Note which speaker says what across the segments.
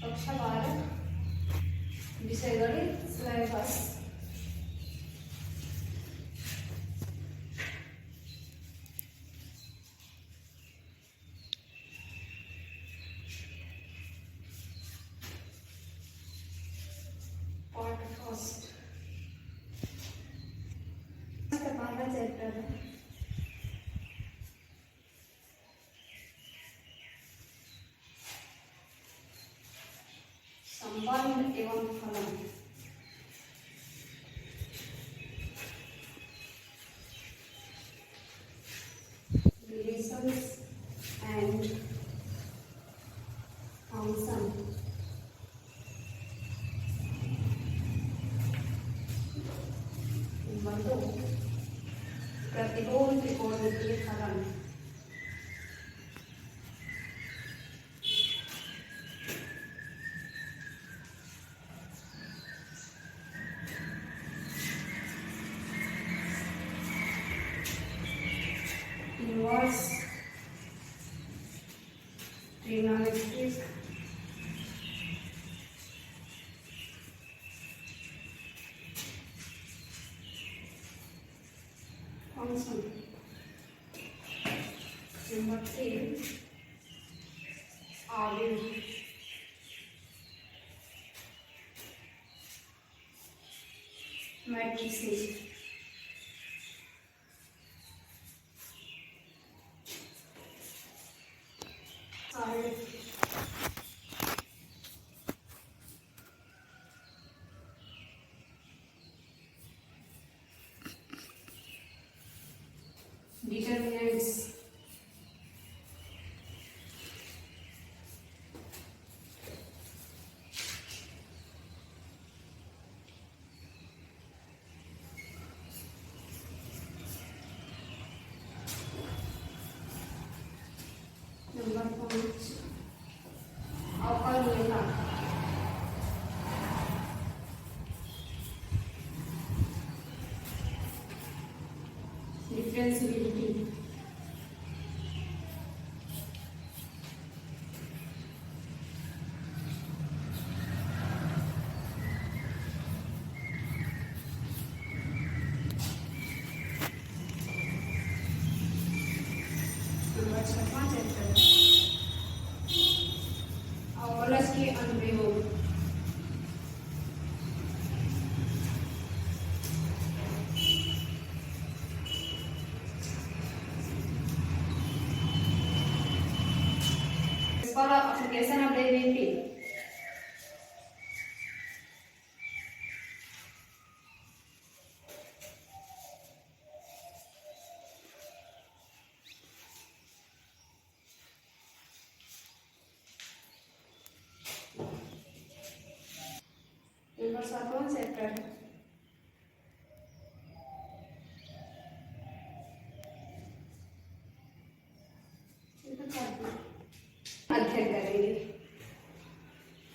Speaker 1: कक्षा 12 विषय गणित सिलाई पास। पार्ट फर्स्ट पहला चैप्टर है संबंध एवं फलन। Relations and function. नंबर 2 प्रतिलोम त्रिकोणमितीय फलन। Inverse trigonometric function. नंबर 3 आवेग। मैट्रिसेस। डिटरमिनेंट्स। नंबर 5 अवकलनीयता। डिफरेंशिएबिलिटी। नंबर 6वां चैप्टर अवकलज के अनुप्रयोग। Application of derivative. नंबर 7वां चैप्टर अध्ययन करेंगे।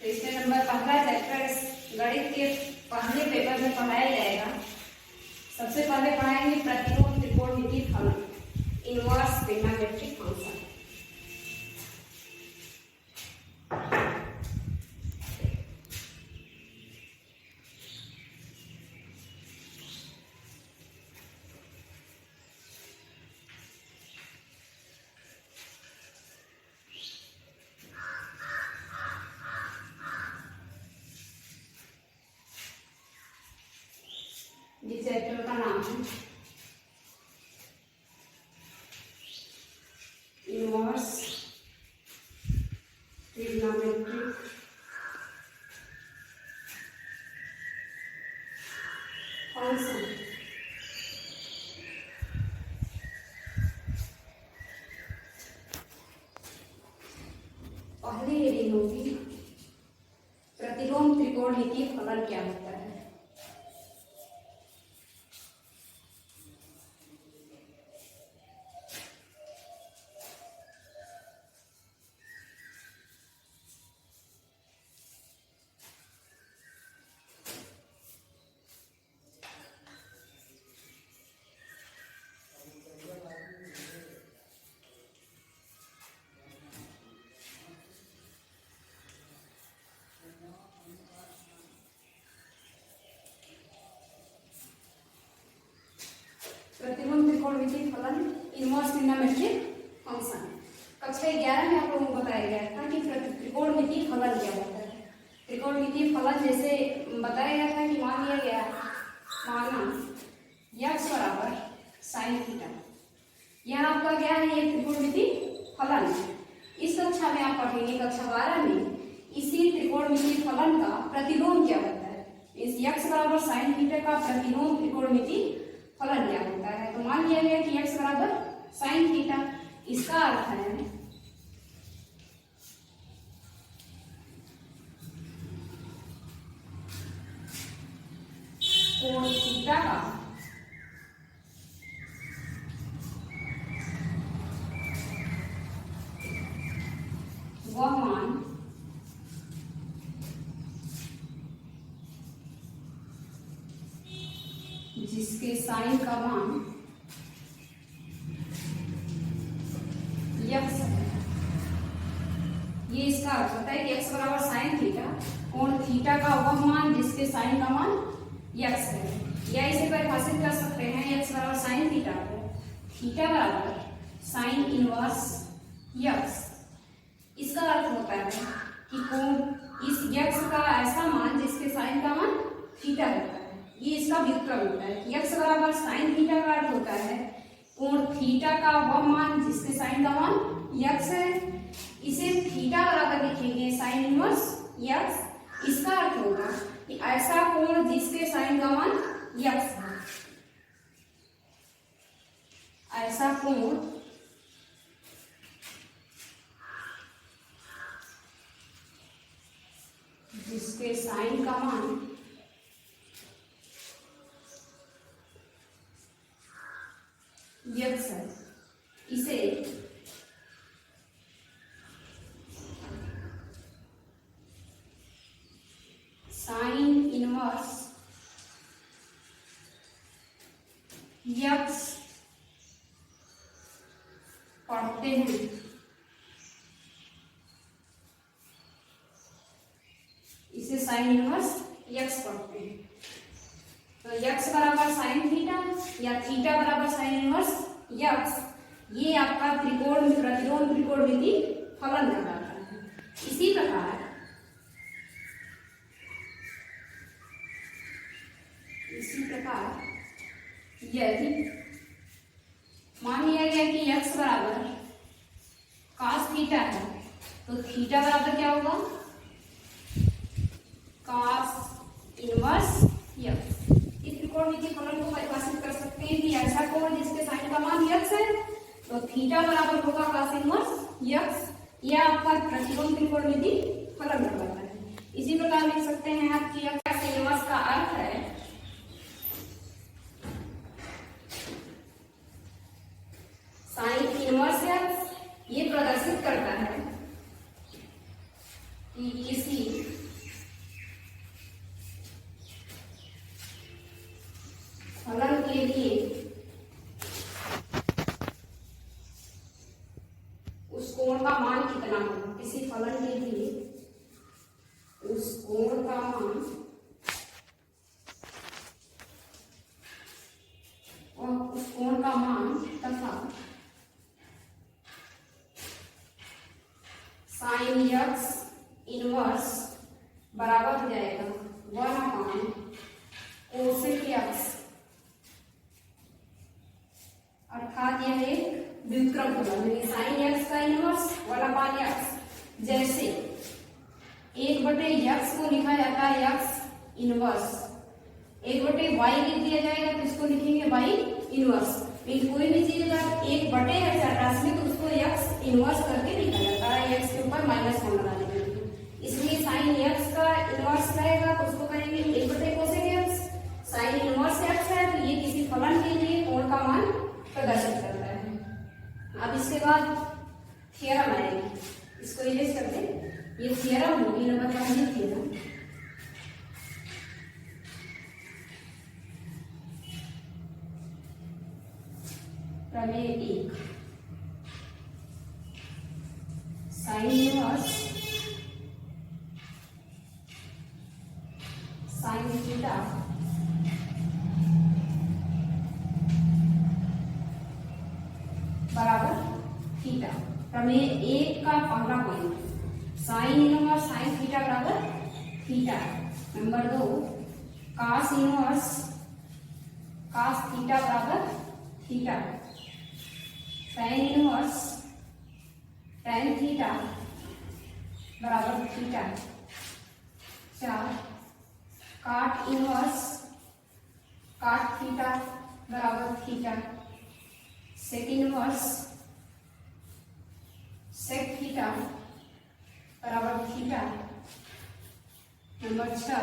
Speaker 1: तो इसमें नंबर पहला चैप्टर गणित के पहले पेपर में पढ़ाया जाएगा। सबसे पहले पढ़ाएंगे प्रतिलोम त्रिकोणमितीय फलन, इनवर्स ट्रिग्नोमेट्रिक फंक्शन। इस चैप्टर का नाम है इनवर्स ट्रिग्नोमेट्रिक फंक्शन। पहली हेडिंग होगी प्रतिलोम त्रिकोणमितीय फलन क्या होता है। Inverse trigonometric function. कक्षा 11 में आप लोगों को बताया गया था कि त्रिकोणमितीय फलन क्या होता है। त्रिकोणमितीय फलन जैसे बताया गया था कि मान लिया गया, माना x बराबर साइन थीटा, यह आपका क्या है, ये त्रिकोणमितीय फलन है। इस कक्षा में आप पढ़ेंगे, कक्षा 12 में, इसी त्रिकोणमितीय फलन का प्रतिलोम क्या होता है। इस x बराबर साइन थीटा का प्रतिलोम त्रिकोणमितीय फलन क्या होता है। तो मान लिया गया कि x बराबर साइन थीटा, इसका अर्थ है कोण थीटा का वह मान जिसके साइन का मान x है। ये इसका अर्थ होता है कि x बराबर साइन थीटा, कोण थीटा का वह मान जिसके साइन का मान x है। या इसे परिभाषित कर सकते हैं x बराबर साइन थीटा को थीटा बराबर साइन इनवर्स x। इसका अर्थ होता है कि कोण इस x का ऐसा मान जिसके साइन का मान थीटा होता है। ये इसका व्युत्क्रम होता है कि x बराबर साइन थीटा का अर्थ होता है कोण थीटा का वह मान जिसके साइन का मान x है। इसे थीटा बराबर लिखेंगे साइन इनवर्स x। इसका अर्थ होगा कि ऐसा कोण जिसके साइन का मान x है, ऐसा कोण जिसके साइन का मान x है, इसे साइन इनवर्स x पढ़ते हैं। इसे साइन इनवर्स x पढ़ते हैं। तो x बराबर साइन थीटा या थीटा बराबर साइन इनवर्स x, ये आपका त्रिकोण प्रतिलोम त्रिकोणमितीय फलन कहलाता है। इसी प्रकार यदि मान लिया गया कि x बराबर cos थीटा है, तो थीटा बराबर क्या होगा, cos इनवर्स x। इस त्रिकोणमितीय फलन को परिभाषित कर सकते हैं कि ऐसा कोण जिसके साइन का मान x है, तो थीटा बराबर होगा cos इनवर्स x। यह आपका प्रतिलोम त्रिकोणमितीय फलन कहलाता है। इसी प्रकार लिख सकते हैं आप कि cos इनवर्स का अर्थ है साइन इनवर्स x। ये प्रदर्शित करता है कि किसी फलन के लिए उस कोण का मान कितना होगा। किसी फलन के लिए उस कोण का मान और उस कोण का मान तथा साइन x इनवर्स बराबर हो जाएगा 1/cosec x, अर्थात यह एक व्युत्क्रम होगा, यानी साइन x का इनवर्स 1/x। जैसे 1/x को लिखा जाता है x इनवर्स, 1/y लिख दिया जाएगा तो इसको लिखेंगे y इनवर्स। लेकिन कोई भी चीज अगर 1/x आकाश में तो उसको x इनवर्स करके लिखा जाता है, x के ऊपर -1 लगा देंगे। इसलिए साइन x का इनवर्स रहेगा तो उसको कहेंगे 1/cosec x। Sign inverse x है तो ये किसी फलन के लिए कोण का मान प्रदर्शित करता है। अब इसके बाद थ्योरम आएगी, इसको इरेज कर दें। ये थ्योरम होगी नंबर 1 थ्योरम। प्रमेय 1, साइन इनवर्स साइन थीटा प्रमेय 1 का पहला point sine inverse sine theta बराबर थीटा। Number 2 cos inverse cos theta बराबर थीटा। टैन इनवर्स टैन थीटा बराबर थीटा। 4 काट इनवर्स काट थीटा बराबर थीटा। सेक इनवर्स सेक थीटा बराबर थीटा। Number 6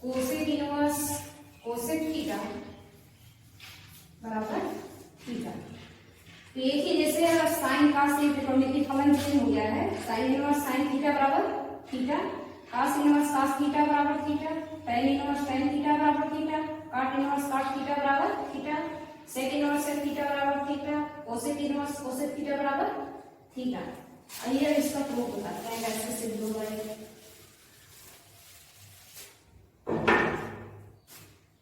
Speaker 1: cosec inverse cosec theta बराबर थीटा। तो एक ही जैसे अगर साइन का से त्रिकोणमितीय फलन चेंज हो गया है, साइन इनवर्स साइन थीटा बराबर थीटा, कॉस इनवर्स कॉस थीटा बराबर थीटा, टैन इनवर्स टैन थीटा बराबर थीटा, काट इनवर्स काट थीटा बराबर थीटा, सेक इनवर्स सेक थीटा बराबर थीटा, कोसेक इनवर्स कोसेक थीटा बराबर थीटा। आइए इसका प्रूफ बताते हैं कैसे सिद्ध होगा ये।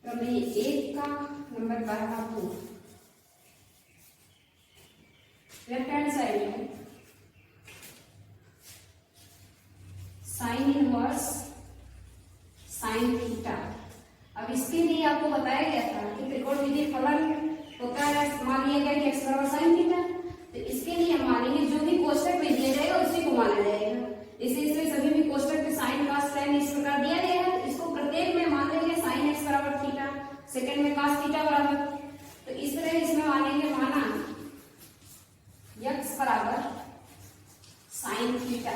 Speaker 1: प्रमेय 1 का number 12 proof. Left hand side में साइन इनवर्स साइन थीटा। अब इसके लिए आपको बताया गया था कि त्रिकोणमितीय फलन होता है, मान लिया गया कि x बराबर साइन थीटा। तो इसके लिए हम मानेंगे जो भी कोष्टक में दिया जाएगा उसी को माना जाएगा। इसमें सभी भी कोष्टक में साइन कॉस टैन इस प्रकार दिया गया है, तो इसको प्रत्येक में मान लेंगे साइन x बराबर थीटा, सेकंड में कॉस थीटा बराबर। तो इस तरह इसमें मानेंगे माना x बराबर साइन थीटा।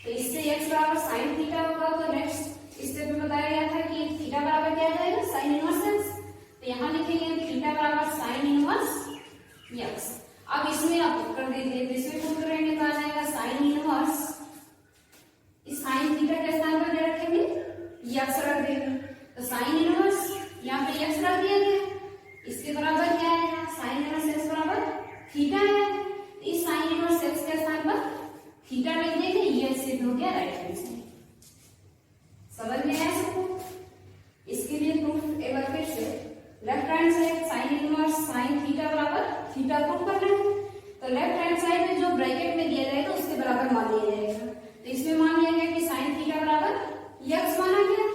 Speaker 1: तो इससे x बराबर साइन थीटा होगा। तो नेक्स्ट स्टेप में बताया गया था कि थीटा बराबर क्या जाएगा साइन इनवर्स x। तो यहाँ लिखेंगे थीटा बराबर साइन इनवर्स x। अब इसमें आप कर दीजिए, तो इसमें पुट करेंगे तो आ जाएगा साइन इनवर्स, इस साइन थीटा के स्थान पर क्या रखेंगे x रख देंगे। तो साइन इनवर्स यहाँ पे x रख दिया गया, इसके बराबर क्या है साइन इनवर्स x बराबर थीटा है। इस साइन इनवर्स x के स्थान पर थीटा रख देंगे, ये सिद्ध हो गया राइट हैंड साइड। समझ में आया सबको? इसके लिए प्रूफ एक बार फिर से left hand side sine inverse sine theta बराबर थीटा प्रूफ करना है। तो लेफ्ट हैंड साइड में जो ब्रैकेट में दिया जाएगा उसके बराबर मान लिया जाएगा। तो इसमें मान लिया गया कि साइन थीटा बराबर x माना गया,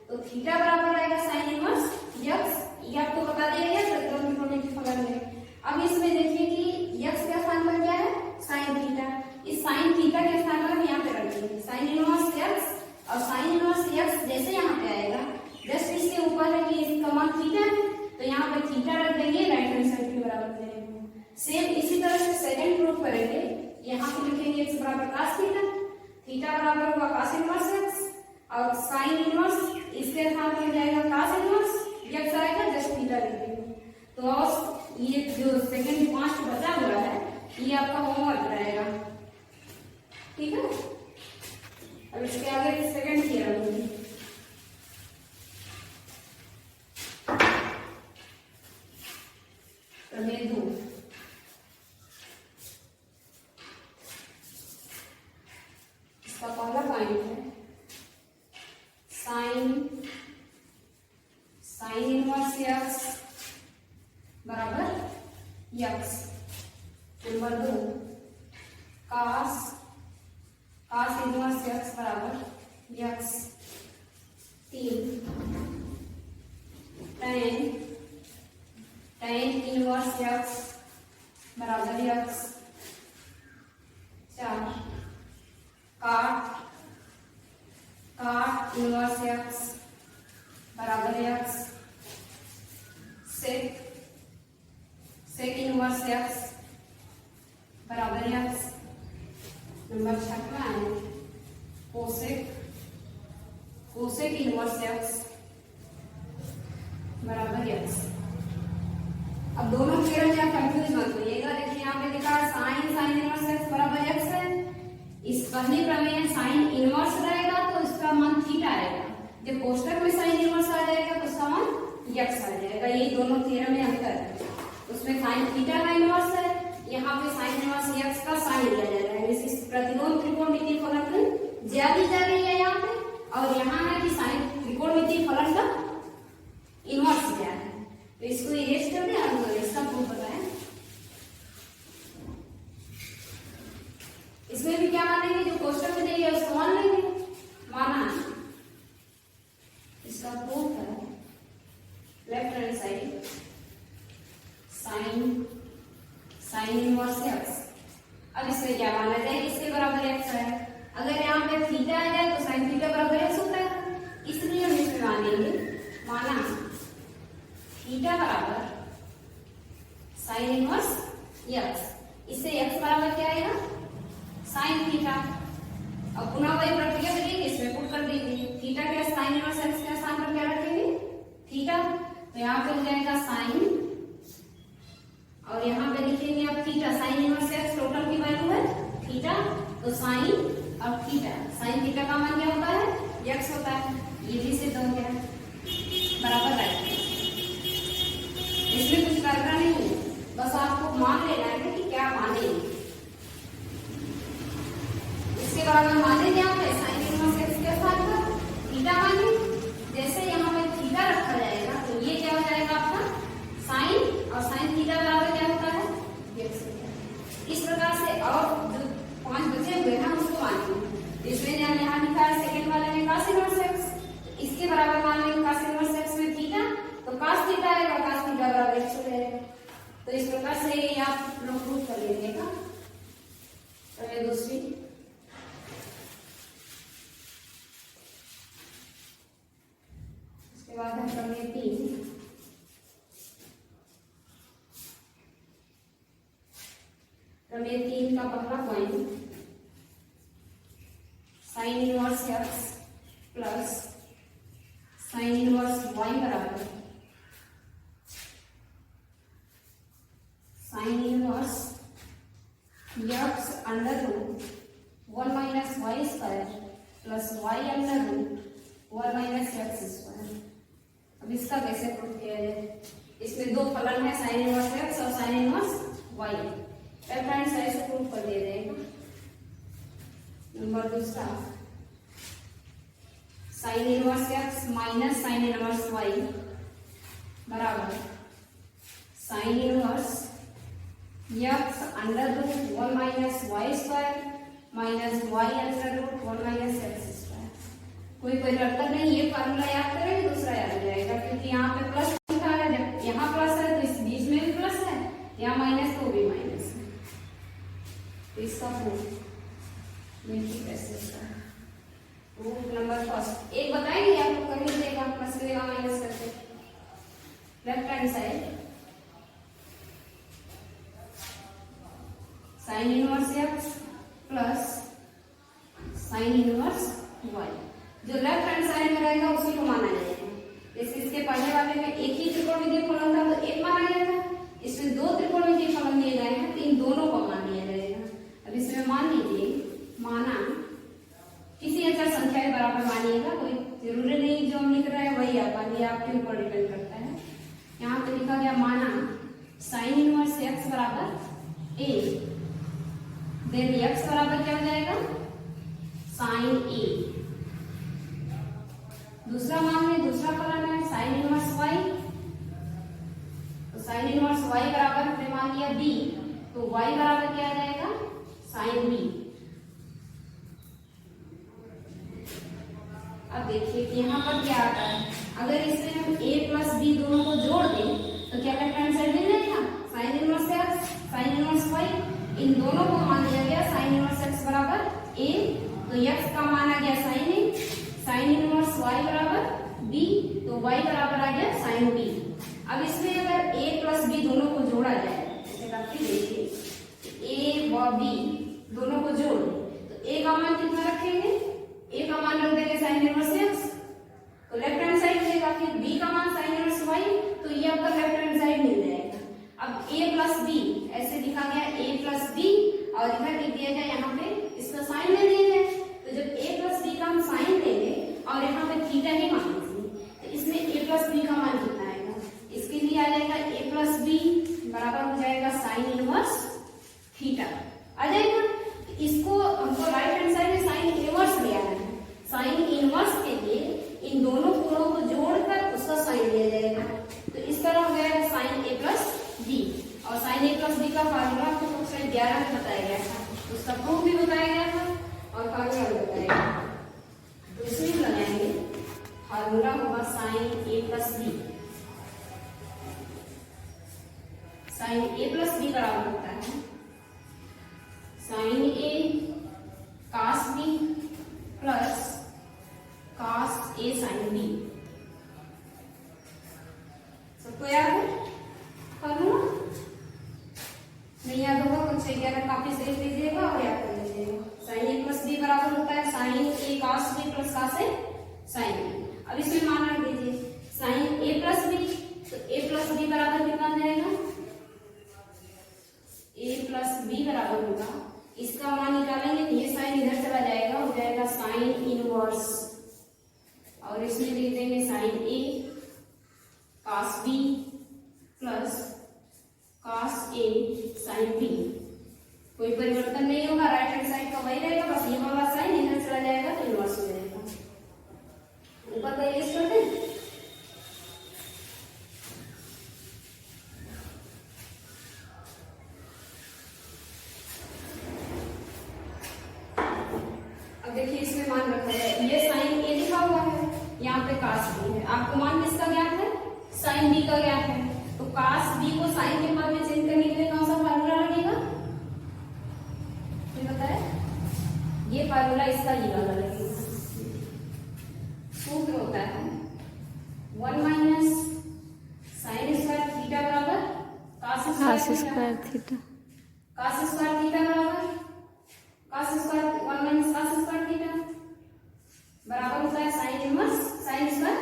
Speaker 1: तो थीटा बराबर आएगा साइन इनवर्स x। ये आपको बता दिया गया त्रिकोणमितीय फलन में। अब इसमें देखिए कि x के स्थान पर क्या है साइन थीटा, इस साइन थीटा के स्थान पर हम यहाँ पे रख देंगे साइन इनवर्स x, और साइन इनवर्स x जैसे यहाँ पे आएगा जस्ट इसके ऊपर है कि इसका मान थीटा है, तो यहाँ पे थीटा रख देंगे, राइट हैंड साइड के बराबर करेंगे। सेम इसी तरह से सेकंड प्रूफ करेंगे। यहाँ पे लिखेंगे x बराबर cos थीटा, थीटा बराबर होगा cos इनवर्स x, और साइन इनवर्स इसके स्थान पर जाएगा cos इनवर्स x आएगा, जस्ट थीटा लिख देंगे। तो और ये जो सेकंड 5 बचा हुआ है ये आपका होमवर्क रहेगा, ठीक है। अब इसके आगे सेकंड थ्योरम होगी। प्रमेय 2 इसका पहला पॉइंट है साइन इनवर्स x बराबर x। Number 2 cos inverse x बराबर x। 3 tan इनवर्स x बराबर x। 4 काट इनवर्स x बराबर x। सेक इनवर्स x बराबर x। नंबर 6 है कोसेक इनवर्स x बराबर x। अब दोनों थ्योरम में आप कंफ्यूज मत होइएगा। देखिए यहाँ पे लिखा है साइन इनवर्स x बराबर x है। इस पहली प्रमेय में साइन इनवर्स रहेगा तो इसका मान थीटा आएगा, जब कोष्टक में साइन इनवर्स आ जाएगा तो उसका मान x आ जाएगा। ये दोनों थ्योरम में अंतर है। उसमें साइन थीटा का इनवर्स है, यहाँ पे साइन इनवर्स x का साइन लिया जा रहा है। इस प्रतिलोम त्रिकोणमितीय फलन में ज्यादा जा रही है यहाँ पे, और यहाँ है कि साइन त्रिकोणमितीय फलन का इनवर्स क्या है। तो इसको इरेज कर दें और इसका प्रूफ बताएं। इसमें भी क्या मानेंगे, जो क्वेश्चन में दिया उसको मान लेंगे। माना इसका प्रूफ है left hand side sine inverse x. अब इसमें क्या माना जाए, इसके बराबर एक्स है। अगर यहाँ पे थीटा आ जाए तो साइन थीटा बराबर एक्स होता है, इसलिए हम इसमें मानेंगे माना थीटा बराबर साइन इनवर्स एक्स। इससे एक्स बराबर क्या आएगा, साइन थीटा। अब पुनः वही प्रक्रिया करिए, इसमें पुट कर दीजिए थीटा के साइन इनवर्स एक्स के स्थान पर क्या रखेंगे, थीटा। तो यहाँ पे हो जाएगा साइन और यहाँ पे लिखेंगे अब theta. Sign inverse x total की वैल्यू है थीटा, तो साइन और थीटा, साइन थीटा का मान क्या होता है, एक्स होता है। ये भी सिद्ध हो गया बराबर है। इसमें कुछ करना नहीं है, बस आपको मान लेना है कि क्या माने। इसके बराबर माने यहाँ पे साइन इनवर्स एक्स के साथ थीटा माने। जैसे यहाँ पे थीटा रखा जाएगा तो ये क्या हो जाएगा आपका साइन, और साइन थीटा बराबर क्या होता है, एक्स। इस प्रकार से और जो 5 बचे हुए हैं उसको मानेंगे। इसमें यहाँ लिखा है सेकंड वाले में cos इनवर्स एक्स, इसके बराबर मान लेंगे cos इनवर्स एक्स में थीटा, तो cos थीटा आएगा, cos थीटा बराबर एक्स हो जाएगा। तो इस प्रकार से ये आप लोग प्रूफ कर लीजिएगा। तो ये दूसरी, इसके बाद है प्रमेय 3। प्रमेय 3 का पहला point, sine inverse x plus sine inverse y बराबर sine inverse x under root 1 minus y square plus y under root 1 minus x square. अब इसका कैसे प्रूफ किया जाए, इसमें दो फलन है साइन इनवर्स एक्स और sine inverse y. Left hand side से प्रूफ कर दिया जाएगा। नंबर दूसरा, sine inverse x minus sine inverse y बराबर sine inverse x under root 1 minus y square minus y under root 1 minus x square. कोई परिवर्तन नहीं, ये फार्मूला याद करेंगे, दूसरा याद हो जाएगा, क्योंकि यहाँ पे प्लस लिखा है, जब यहाँ प्लस है तो इस बीच में भी प्लस है, यहाँ माइनस तो भी माइनस है। तो इसका प्रूफ देखिए कैसे होता है। प्रूफ नंबर फर्स्ट, एक बताएंगे आप लोग, कर लीजिएगा प्लस करेगा माइनस करके। Left hand side sine inverse x plus sine inverse Y, जो लेफ्ट हैंड साइड में रहेगा उसी को माना जाएगा। जैसे इसके पहले वाले में एक ही त्रिकोणमितीय फलन था तो एक माना जाएगा, इसमें दो त्रिकोणमितीय फलन दिए गए हैं तो इन दोनों को मान लिया जाएगा। अब इसमें मान लीजिए, माना किसी अचर संख्या के बराबर मानिएगा, कोई जरूरी नहीं जो हम लिख रहे हैं वही आप मानिए, आपके ऊपर डिपेंड करता है। यहाँ पे लिखा गया माना साइन इनवर्स एक्स बराबर ए, देन एक्स बराबर क्या हो जाएगा, साइन ए। दूसरा मान में दूसरा फलन है साइन इनवर्स वाई, तो साइन इनवर्स वाई बराबर हमने मान लिया बी, तो वाई बराबर क्या आ जाएगा, साइन बी। अब देखिए कि यहाँ पर क्या आता है, अगर इसमें हम a प्लस बी दोनों को जोड़ दें तो क्या लेफ्ट हैंड साइड मिल जाएगा, sine inverse x sine inverse y, इन दोनों को मान लिया गया साइन इनवर्स एक्स बराबर a, तो x का मान आ गया sine A, sine inverse y बराबर b, तो y बराबर आ गया साइन b। अब इसमें अगर a प्लस b दोनों को जोड़ा जाए, जैसे करके देखिए a व b दोनों को जोड़ तो a का मान कितना रखेंगे, a का मान रख देंगे साइन इनवर्स x, तो लेफ्ट हैंड साइड हो जाएगा। फिर b का मान साइन इनवर्स y, तो ये आपका लेफ्ट हैंड साइड मिल जाएगा। अब a प्लस b ऐसे लिखा गया a प्लस b, और इधर लिख दिया जाए यहाँ पे इसका साइन ले दिया जाए, तो जब a प्लस b का हम साइन लेंगे और यहाँ पे थीटा ही मान लीजिए, तो इसमें a प्लस b का मान कितना आएगा, इसके लिए आ जाएगा a प्लस b बराबर हो जाएगा साइन इनवर्स थीटा आ जाएगा। इसको हमको राइट हैंड साइड में साइन इनवर्स ले आना है, साइन इनवर्स के लिए इन दोनों कोणों को जोड़कर उसका साइन लिया जाएगा, तो इस तरह हो जाएगा साइन a प्लस b, और साइन a प्लस b का फार्मूला आपको 11 में बताया गया था। उसका प्रूफ भी बताया गया था और फार्मूला भी बताया गया। तो इसमें लगाएंगे फार्मूला होगा साइन ए प्लस बी। साइन ए प्लस बी बराबर होता है साइन ए कास बी प्लस कास ए साइन बी। सबको याद है फार्मूला? नहीं याद होगा कुछ ग्यारह काफी से लीजिएगा और याद कर लीजिएगा। साइन ए प्लस बी बराबर होता है साइन ए कास बी प्लस कास ए साइन बी। अब इसमें मान रख दीजिए साइन ए प्लस बी, तो ए प्लस बी बराबर कितना आ जाएगा? ए प्लस बी बराबर होगा, इसका मान निकालेंगे तो ये साइन इधर चला जाएगा, हो जाएगा साइन इनवर्स, और इसमें लिख देंगे साइन ए कास बी प्लस कास ए साइन बी। कोई परिवर्तन नहीं होगा, राइट हैंड साइड का वही रहेगा, बस ये वाला साइन इधर चला जाएगा तो इनवर्स हो जाएगा। ऊपर का ये करते हैं। अब देखिए इसमें मान रखा है, ये साइन ए लिखा हुआ है, यहाँ पे कास बी है। आपको मान किसका ज्ञात है? साइन बी का ज्ञात है। तो कास बी को साइन के पद में चेंज करने के लिए कौन सा फार्मूला लगेगा? ये बताए, ये फार्मूला इसका ये वाला लगेगा। सूत्र होता है 1 माइनस साइन स्क्वायर थीटा बराबर cos square theta. Cos square theta बराबर cos square 1 minus cos square theta बराबर होता है sine inverse sine square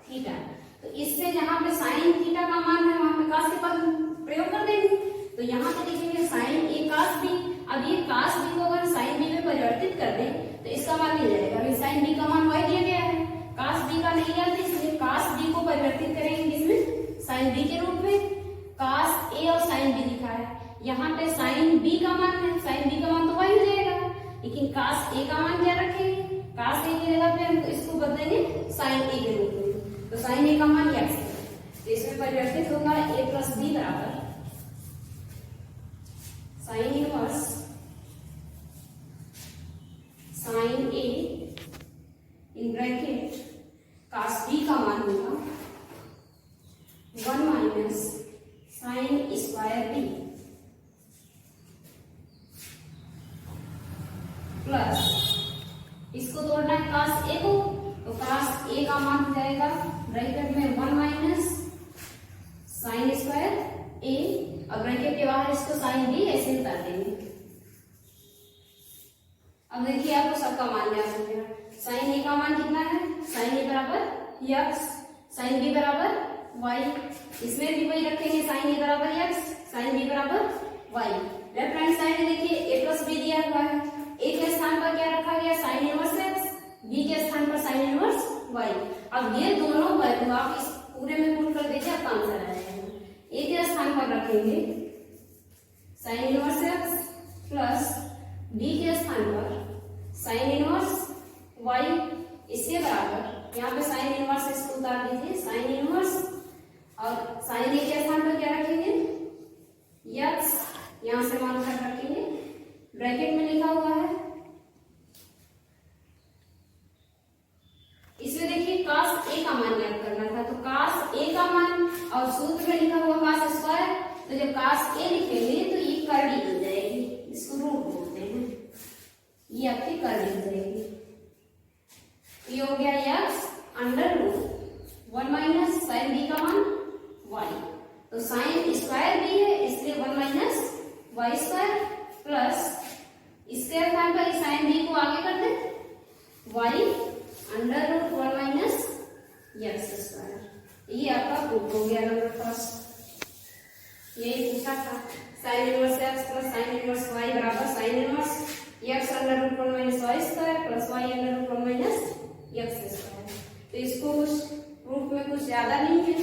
Speaker 1: theta. तो इससे जहां पे साइन थीटा का मान है वहां पे कास के पद प्रयोग कर देंगे। तो यहाँ पे लिखेंगे साइन ए कास बी। अब ये कास बी को अगर साइन बी में परिवर्तित कर दें तो इसका मान मिल जाएगा। अभी साइन बी का मान वही दिया गया है, कास बी का नहीं आता, इसलिए कास बी को परिवर्तित करेंगे किसमें? साइन बी के रूप में। कास ए और साइन बी लिखा है, यहाँ पे साइन बी का मान है, साइन बी का मान तो वही हो जाएगा, लेकिन कास ए का मान क्या रखेंगे? कास ए की जगह पे हम इसको बदलेंगे साइन ए के रूप में। तो साइन ए का मान क्या है? तो इसमें परिवर्तित होगा ए प्लस बी बराबर sine inverse sine A in bracket cos B का मान होगा 1 minus sine square B plus इसको तोड़ना है कास ए को, तो कास ए का मान हो जाएगा ब्रैकेट में 1 माइनस साइन स्क्वायर ए, और ब्रैकेट के बाहर इसको साइन बी ऐसे उतार देंगे। अब देखिए आपको सबका मान याद हो गया। साइन ए का मान कितना है? साइन ए बराबर एक्स, साइन बी बराबर वाई। इसमें भी वही रखेंगे, साइन ए बराबर एक्स, साइन बी बराबर वाई। लेफ्ट हैंड साइड में देखिए ए प्लस बी दिया हुआ है, ए के स्थान पर क्या रखा गया? साइन इनवर्स एक्स, बी के स्थान पर साइन इनवर्स वाई। अब ये दोनों वैल्यू आप इस पूरे में पुट कर दीजिए, आपका आंसर आ जाएगा। ए के स्थान पर रखेंगे sine inverse x plus B के स्थान पर साइन इनवर्स वाई, इसके बराबर यहाँ पे साइन इनवर्स इसको उतार दीजिए, साइन इनवर्स, और साइन ए के स्थान पर क्या रखेंगे? एक्स, यहाँ से मान कर रखेंगे, ब्रैकेट में लिखा हुआ है। इसमें देखिए कास ए का मान ज्ञात करना था, तो कास ए का मान और सूत्र में लिखा हुआ कास स्क्वायर, तो जब कास ए लिखेंगे तो ये कर्ली बन जाएगी, इसको रूट बोलते हैं, ये आपकी कर्ली बन जाएगी। ये हो गया X under root 1 minus sine B का मान वाई। तो साइन स्क्वायर बी है इसलिए 1 माइनस वाई स्क्वायर प्लस इसके स्थान पर साइन बी को आगे कर दे y under root 1 minus x square. ये आपका प्रूफ हो गया नंबर फर्स्ट। यही पूछा था, sine inverse x plus sine inverse y बराबर sine inverse x under root 1 minus y square plus y under root 1 minus x square. तो इसको प्रूफ में कुछ ज्यादा नहीं है,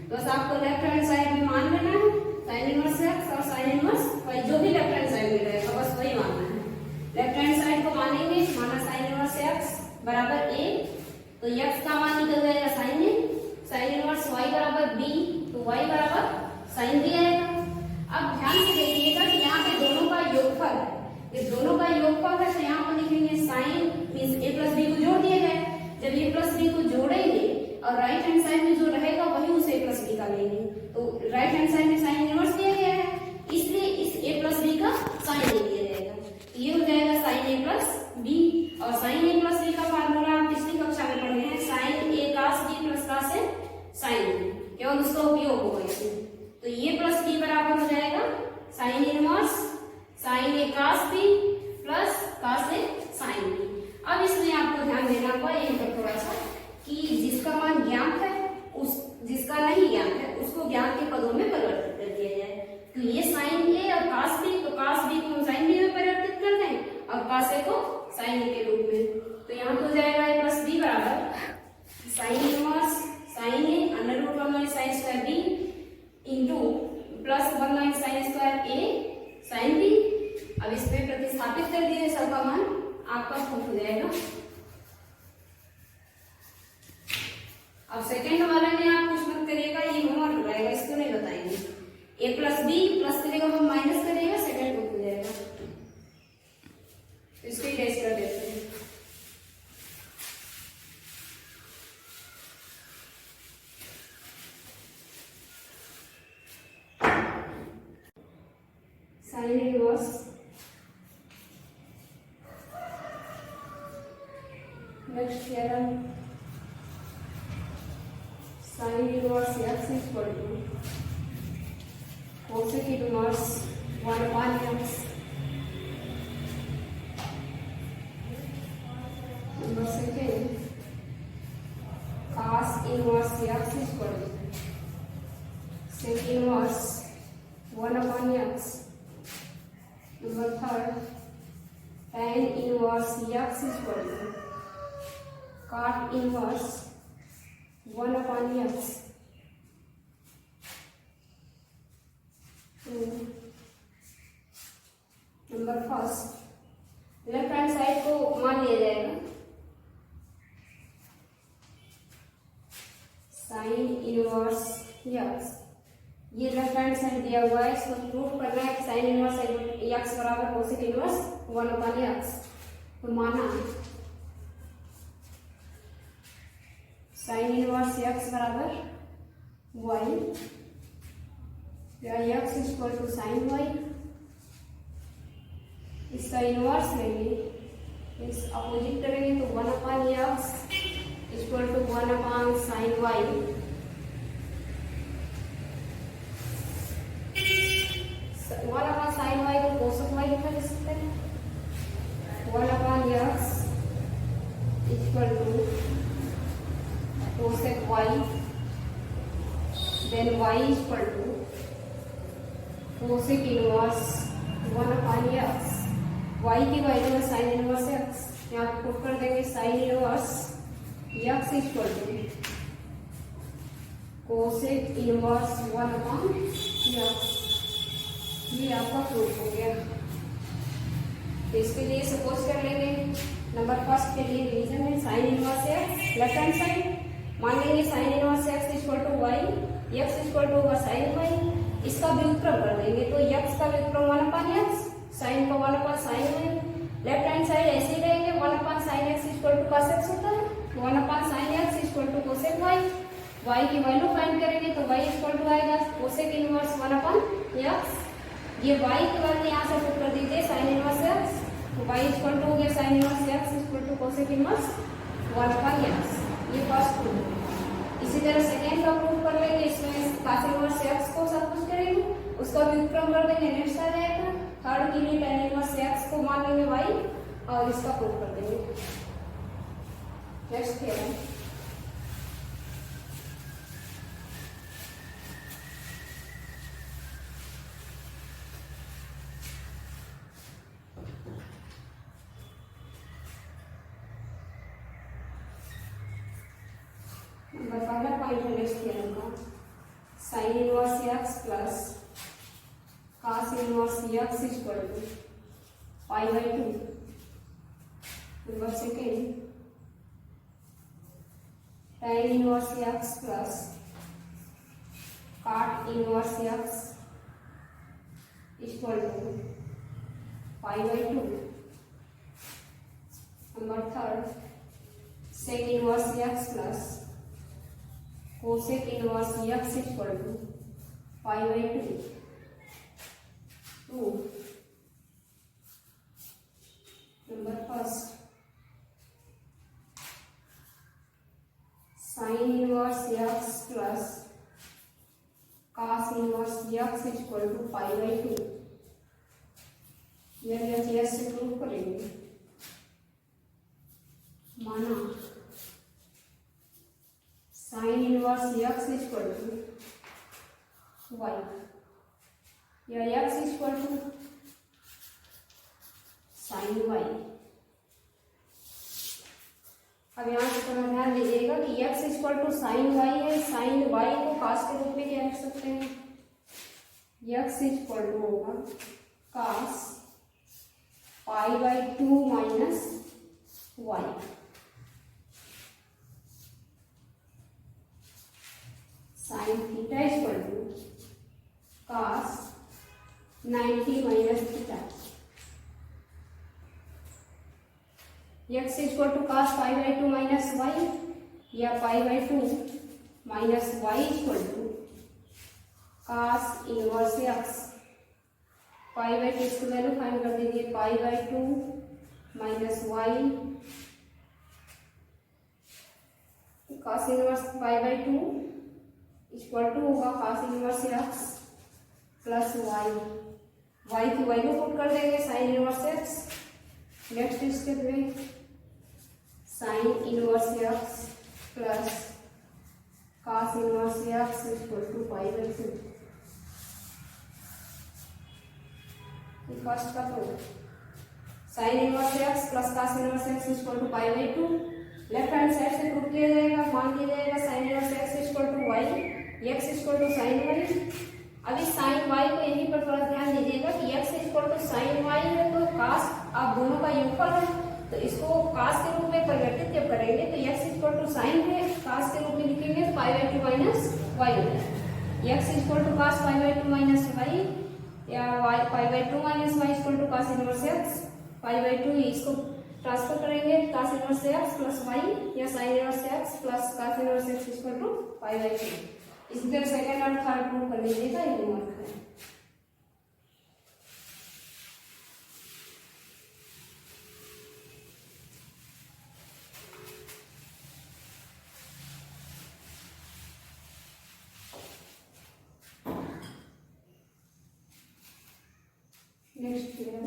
Speaker 1: बस आपको लेफ्ट हैंड साइड में मान लेना है साइन इनवर्स एक्स और साइन इनवर्स वाई, जो भी लेफ्ट हैंड साइड में रहेगा बस वही मानना है। लेफ्ट हैंड साइड को मानेंगे, माना साइन इनवर्स एक्स बराबर ए, तो एक्स का मान निकल जाएगा sign A, sine inverse y बराबर बी, तो वाई बराबर साइन बी आएगा। अब ध्यान से देखिएगा कि यहाँ पे दोनों का योगफल है, ये दोनों का योगफल है, तो यहाँ पर लिखेंगे sine means a plus B को जोड़ दिया जाए। जब a प्लस बी को जोड़ेंगे और राइट हैंड साइड में जो रहेगा वही उस a प्लस बी का लेंगे, तो राइट हैंड साइड में साइन इनवर्स दिया गया है, इसलिए इस a प्लस बी का साइन ले लिया जाएगा। ये हो जाएगा साइन a प्लस बी। और साइन a प्लस बी का फार्मूला आप पिछली कक्षा में पढ़े हैं, sine a cos b plus cos a sine b, केवल उसका उपयोग होगा इसमें। तो ये प्लस बी बराबर हो जाएगा sine inverse sine a cos b plus cos a sine b। अब इसमें आपको ध्यान देना होगा यहीं पर थोड़ा सा कि जिसका मान ज्ञात है उस जिसका नहीं ज्ञात है उसको ज्ञात के पदों में परिवर्तित कर दिया जाए। तो ये साइन a और cos b, तो cos b को हम साइन b में परिवर्तित कर दें और cos a को साइन a के रूप में। तो यहाँ हो जाएगा a प्लस बी बराबर sine inverse sine a under root 1 minus sine square b into plus 1 minus sine square a sine b। अब इसमें प्रतिस्थापित कर दीजिए, सबका मान आपका खुद हो जाएगा। अब सेकेंड वाले में आप कुछ मत करिएगा, ये होमवर्क रहेगा, इसको नहीं बताएंगे। a प्लस बी प्लस की जगह हम माइनस करिएगा, सेकेंड बुक हो जाएगा। इसको टेस्ट कर देते हैं। Sine inverse next theorem sine inverse x equal to cosec inverse 1/x number second cos inverse x equal to sec inverse 1/x। Number third tan inverse x equal to cot inverse 1/x। Number first left hand side को मान लिया जाएगा sine inverse x। ये left hand side दिया हुआ है, इसको prove करना है कि साइन इनवर्स x बराबर कोसेक इनवर्स 1/x। तो माना साइन इनवर्स x बराबर y या x equal to sine y। इसका इनवर्स लेंगे, इस अपोजिट करेंगे तो 1/x equal to 1/sin y। 1/sin y को कोसेक y लिखा जा सकता है। 1/x equal to cosec y, then y equal to cosec inverse 1/x। y की वैल्यू है साइन इनवर्स x, यहाँ पे पुट कर देंगे sine inverse x equal to cosec inverse 1/x। ये आपका प्रूफ हो गया। तो इसके लिए सपोज कर लेंगे नंबर फर्स्ट के लिए रिवीजन है sine inverse x left hand side मान लेंगे sine inverse x equal to y, x equal to होगा साइन y। इसका व्युत्क्रम कर देंगे तो x का व्युत्क्रम 1/x, साइन का 1/sin y। Left hand side ऐसे ही रहेंगे 1/sin x equal to cos x होता है, 1/sin x equal to cosec y। y की वैल्यू फाइंड करेंगे तो y इक्वल टू आएगा कोसेक इनवर्स 1/x। ये y की वैल्यू यहाँ से पुट कर दीजिए साइन इनवर्स x, तो y इक्वल टू हो गया sine inverse x equal to cosec inverse 1/x। ये फर्स्ट प्रूफ। इसी तरह सेकेंड का प्रूफ कर लेंगे, इसमें cos इनवर्स x को सब कुछ करेंगे, उसका व्युत्क्रम कर देंगे, नेक्स्ट आ जाएगा। थर्ड के लिए tan इनवर्स x को मान लेंगे y और इसका प्रूफ कर देंगे। नेक्स्ट थ्योरम पहला पॉइंट है नेक्स्ट थ्योरम का sine inverse x plus cos inverse x equal to π/2। Number second tan inverse x plus cot inverse x equal to π/2. Number third sec inverse x plus cosec inverse x equal to π/2. 2. Number first sin inverse x plus cos inverse x equal to π/2. यह से prove करेंगे. माना sin inverse x equal to y या x equal to sin y. अब यहाँ से थोड़ा ध्यान दीजिएगा कि x equal to sine y है. साइन y को cos के रूप में क्या लिख सकते हैं? x इक्वल टू होगा cos π/2 minus y. Sine theta equal to cos 90 minus theta. x equal to cos π/2 minus y या π/2 minus y equal to cos inverse x. π/2 इसकी वैल्यू फाइंड कर दीजिए. π/2 minus y cos inverse π/2 equal to होगा cos inverse x plus y. y की value put कर देंगे sin inverse x. Next step में sin inverse x plus cos inverse x equal to π/2. First का तो sin inverse x plus cos inverse x equal to π/2. Left hand side से prove किया जाएगा. मान लिया जाएगा sin inverse x equal to y, x equal to sin y. अभी sin y को यहीं पर थोड़ा ध्यान दीजिएगा कि x equal to sin y है तो cos आप दोनों का योगफल है तो इसको cos के रूप में परिवर्तित जब करेंगे तो x इक्वल टू sin है cos के रूप में लिखेंगे तो π/2 माइनस y हो जाएगा. x equal to cos π/2 minus y या y π/2 minus y equal to cos inverse x. π/2 इसको ट्रांसफर करेंगे cos inverse x plus y या sin inverse x plus cos inverse x equal to π/2. इसी तरह second और third prove कर लीजिएगा. ये होमवर्क है. Next theorem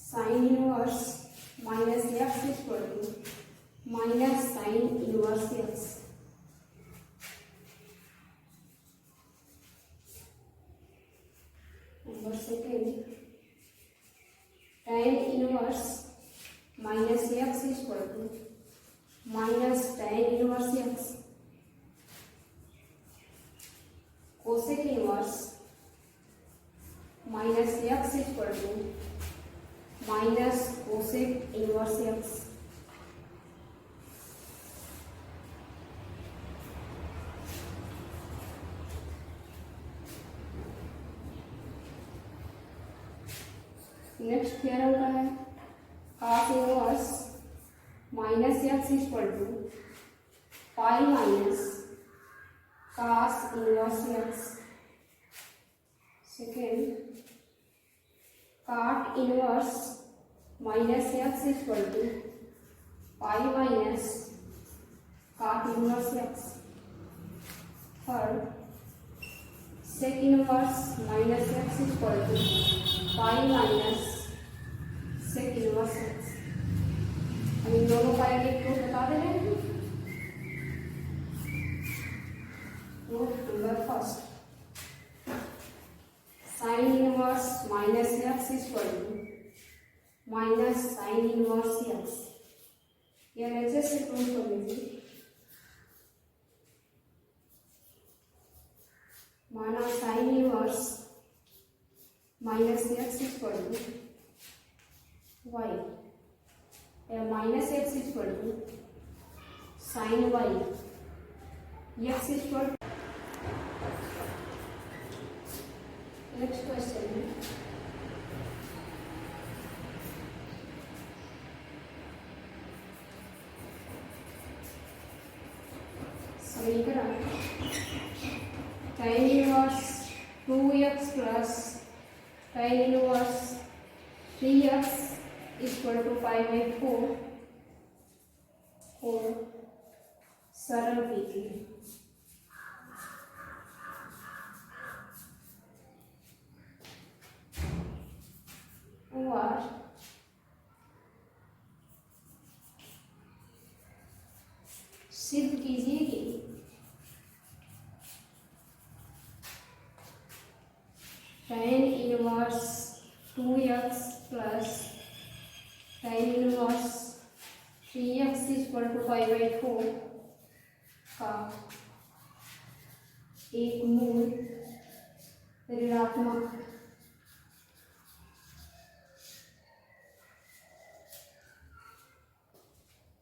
Speaker 1: sin inverse minus x equal to minus sin inverse x. Number second tan inverse minus x equal to minus tan inverse x. Cosec inverse minus x equal to minus cosec inverse x. Next theorem का है cos inverse minus x equal to pi minus cos inverse x. Second cot inverse minus x equal to pi minus cot inverse x. Third sec inverse minus x equal to pi minus sec inverse x. अब इन दोनों का एक proof बता दे रहे हैं. Number first sin inverse minus x equal to minus sin inverse x. यह ऐसे से प्रूव कर लीजिए. माना sin inverse minus x equal to y या minus x equal to sin y. x equal next question है समीकरण tan inverse 2x plus tan inverse 3x equal to 5/4 को सरल कीजिए। और सिद्ध कीजिए कि tan inverse 2x plus tan inverse 3x equal to 5/4 का एक मूल ऋणात्मक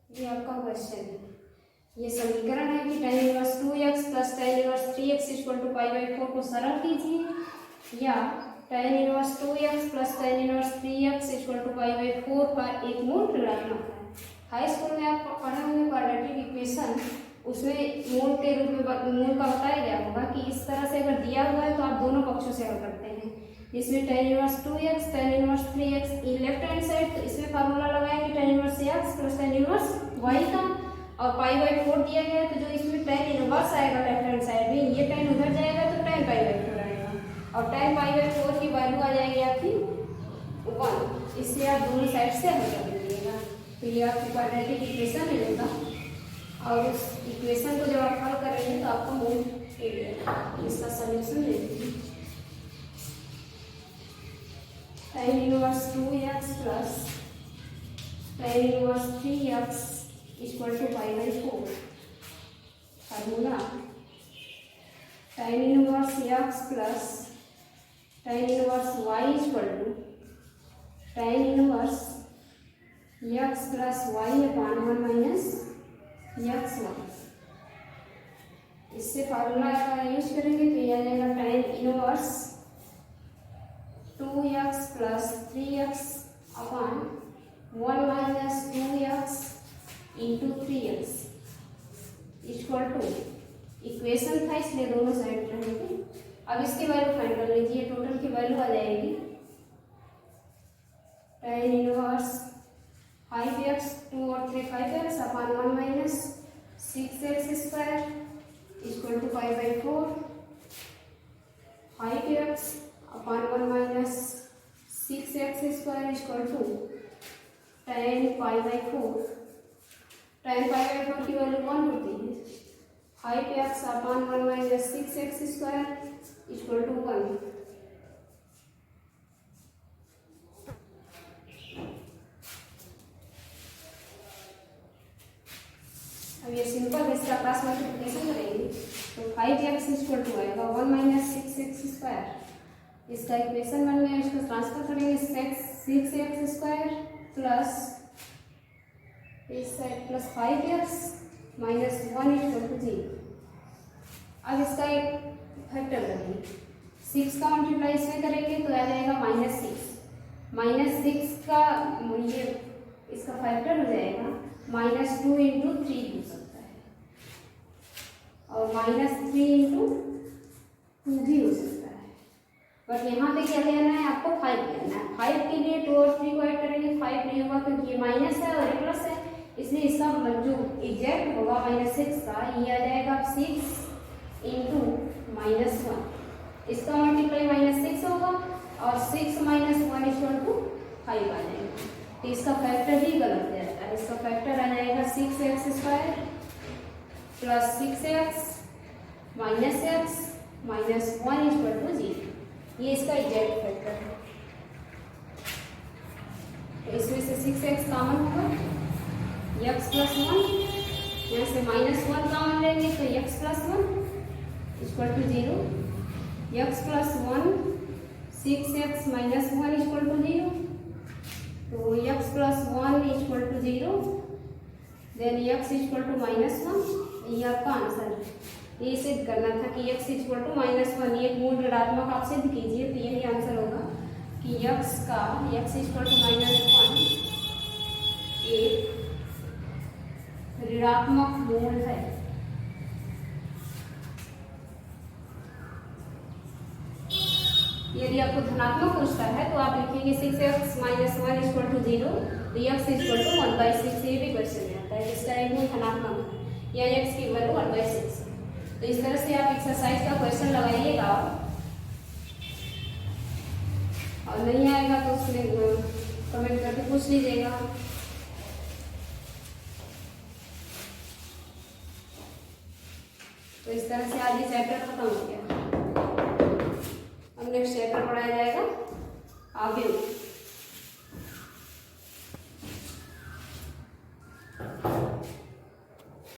Speaker 1: ये आपका क्वेश्चन है। ये समीकरण है कि tan inverse 2x plus tan inverse 3x equal to 5/4 को सरल कीजिए या tan inverse 2x plus tan inverse 3x equal to 5/4 का एक मूल ऋणात्मक है। हाई स्कूल में आप पढ़े होंगे क्वाड्रेटिक इक्वेशन, उसमें मूल के रूप में मूल का बताया गया होगा कि इस तरह से अगर दिया हुआ है तो आप दोनों पक्षों से हल करते हैं। जिसमें tan inverse 2x tan inverse 3x left hand side, तो इसमें फार्मूला लगाएंगे tan inverse x plus tan inverse y का, और 5/4 दिया गया है तो जो इसमें tan इनवर्स आएगा लेफ्ट हैंड साइड में, ये tan उधर जाएगा तो tan π/4 आएगा, और tan π/4 की वैल्यू आ जाएगी आपकी 1। इससे आप दोनों साइड से हल कर लीजिएगा तो ये आपकी क्वाड्रेटिक इक्वेशन मिलेगा। और उस इक्वेशन को जब आप हल करेंगे तो आपको मूल मिलेगा। इसका सॉल्यूशन ले लीजिए। tan inverse 2x plus tan inverse 3x equal to 5/4 formula tan inverse x plus tan inverse y equal to tan inverse x plus y upon 1 minus x1। इससे फार्मूला का यूज करेंगे तो यह आ जाएगा tan inverse 2x plus 3x upon 1 minus 2x into 3x equal to, equation था इसलिए दोनों साइड रहेंगे। अब इसकी वैल्यू फाइंड कर लीजिए। टोटल की वैल्यू आ जाएगी tan इनवर्स 5x 2 और 3 5x upon 1 minus 6x square equal to 5/4 5x upon 1 minus 6x square equal to tan π/4। tan π/4 की वैल्यू 1 होती है। 5x upon 1 minus 6x square equal to 1। अब ये सिंपल है, इसका क्रॉस मल्टीप्लिकेशन करेंगे तो 5x इक्वल टू आएगा 1 माइनस 6x स्क्वायर। इसका इक्वेशन 1 में इसको ट्रांसफर करेंगे 6x स्क्वायर प्लस इस side plus 5x minus 1 equal to 0। अब इसका एक फैक्टर करेंगे, 6 का मल्टीप्लाई इसमें करेंगे तो आ जाएगा -6 का ये इसका फैक्टर हो जाएगा -2 इंटू 3 हो सकता है, और -3 इंटू 2 भी हो सकता है। बट यहाँ पे क्या लेना है आपको 5 लेना है। 5 के लिए 2 और 3 को ऐड करेंगे, 5 नहीं होगा क्योंकि ये माइनस है और ये प्लस है, इसलिए इसका जो एग्जैक्ट होगा -6 का ये आ जाएगा 6 इंटू -1। इसका मल्टीप्लाई -6 होगा और 6 माइनस 1 इक्वल टू 5 आ जाएगा। तो इसका फैक्टर ही गलत जाता है। इसका फैक्टर आ जाएगा 6x square plus 6x minus x minus 1 equal to 0। ये इसका एग्जैक्ट फैक्टर है। तो इसमें से 6x कॉमन होगा, x प्लस 1, यहाँ से -1 कॉमन लेंगे तो x plus 1 equal to 0। x plus 1 6x minus 1 equal to 0, तो x plus 1 equal to 0, then x equal to -1। ये आपका आंसर है। ये सिद्ध करना था कि x इक्वल टू -1, ये मूल ऋणात्मक आप सिद्ध कीजिए तो यही आंसर होगा कि x इक्वल टू -1 एक ऋणात्मक मूल है। यदि आपको धनात्मक पूछता है तो आप लिखेंगे 6x - 1 इक्वल टू 0, तो x इक्वल टू 1/6, ये भी क्वेश्चन में आता है। इसका एक मूल धनात्मक है या x की वैल्यू 1/6। तो इस तरह से आप एक्सरसाइज का क्वेश्चन लगाइएगा और नहीं आएगा तो उसमें कमेंट करके पूछ लीजिएगा। तो इस तरह से आज ये चैप्टर खत्म हो गया। अब नेक्स्ट चैप्टर पढ़ाया जाएगा आगे।